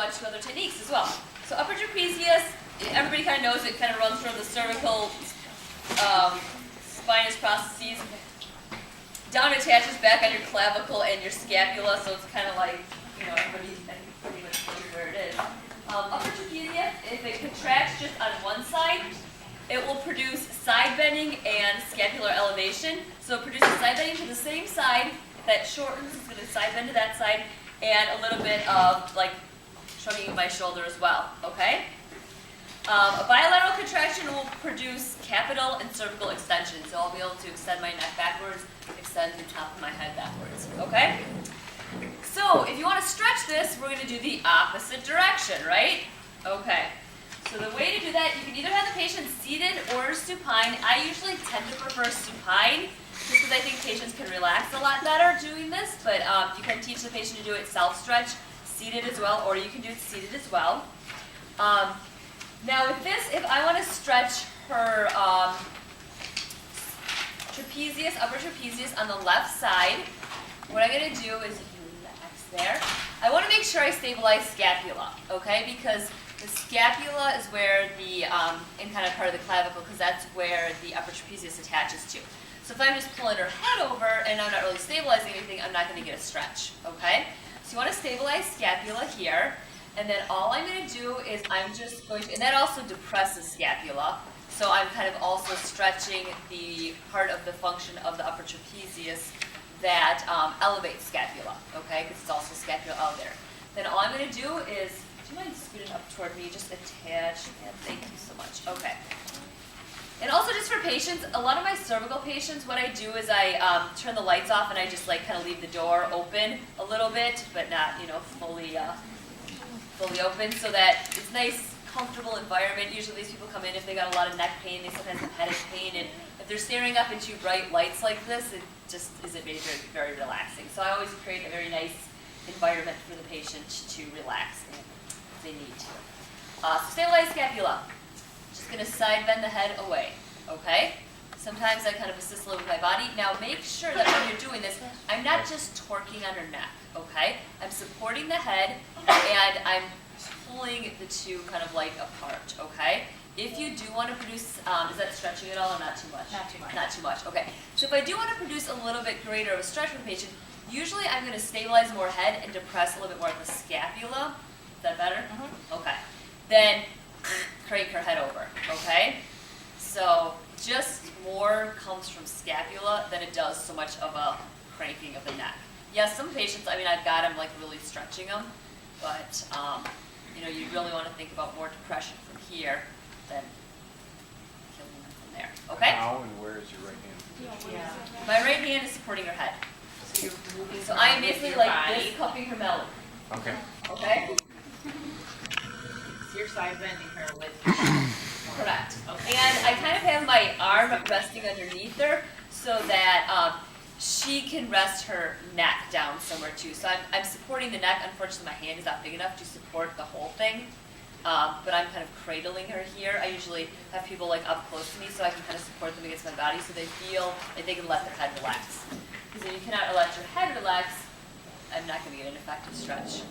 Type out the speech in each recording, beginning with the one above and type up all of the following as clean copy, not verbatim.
bunch of other techniques as well. So upper trapezius, everybody kind of knows it kind of runs from the cervical spinous processes. Down attaches back on your clavicle and your scapula, so it's kind of like, you know, everybody pretty much knows where it is. Upper trapezius, if it contracts just on one side, it will produce side bending and scapular elevation. So it produces side bending to the same side. If that shortens, it's going to side bend to that side, and a little bit of like shrugging of my shoulder as well. Okay. A bilateral contraction will produce capital and cervical extension. So I'll be able to extend my neck backwards, extend the top of my head backwards. Okay. So if you want to stretch this, we're going to do the opposite direction, right? Okay. So the way to do that, you can either have the patient seated or supine. I usually tend to prefer supine, just because I think patients can relax a lot better doing this, but you can teach the patient to do it self-stretch, seated as well, or you can do it seated as well. Now with this, if I want to stretch her trapezius, upper trapezius on the left side, what I'm going to do is, the X there, I want to make sure I stabilize scapula, okay, because the scapula is where the, in kind of part of the clavicle, because that's where the upper trapezius attaches to. So if I'm just pulling her head over and I'm not really stabilizing anything, I'm not going to get a stretch, okay? So you want to stabilize scapula here, and then all I'm going to do is I'm just going to, and that also depresses scapula, so I'm kind of also stretching the part of the function of the upper trapezius that elevates scapula, okay, because it's also scapula out there. Then all I'm going to do is, do you mind scooting up toward me, just attach, yeah, thank you so much, okay. And also just for patients, a lot of my cervical patients, what I do is I turn the lights off and I just like kind of leave the door open a little bit, but not, you know, fully open, so that it's nice, comfortable environment. Usually these people come in if they got a lot of neck pain, they sometimes have headache pain, and if they're staring up into bright lights like this, it just isn't very, very relaxing. So I always create a very nice environment for the patient to relax in if they need to. So stabilize scapula. Just going to side bend the head away, okay? Sometimes I kind of assist a little with my body. Now make sure that when you're doing this, I'm not just torquing on her neck, okay? I'm supporting the head and I'm pulling the two kind of like apart, okay? If you do want to produce, is that stretching at all or not too much? Not too much. Not too much, okay. So if I do want to produce a little bit greater of a stretch for the patient, usually I'm going to stabilize more head and depress a little bit more at the scapula. Is that better? Mm-hmm. Okay. Then crank her head over, okay? So just more comes from scapula than it does so much of a cranking of the neck. Yes, some patients, I mean, I've got them like really stretching them, but you know, you really want to think about more depression from here than killing them from there, okay? How and where is your right hand? Yeah. My right hand is supporting her head. So you're moving. So I am with basically your like body. this, cupping her belly, Okay. okay? So you're side bending her with. Correct. Okay. And I kind of have my arm resting underneath her so that she can rest her neck down somewhere too. So I'm supporting the neck. Unfortunately, my hand is not big enough to support the whole thing. But I'm kind of cradling her here. I usually have people like up close to me so I can kind of support them against my body so they feel like they can let their head relax. Because if you cannot let your head relax, I'm not going to get an effective stretch.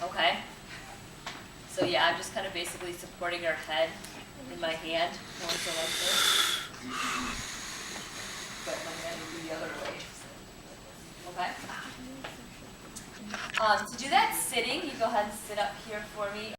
Okay? So yeah, I'm just kind of basically supporting her head in my hand. More so like this. But my hand would be the other way. Okay? To do that sitting, you go ahead and sit up here for me.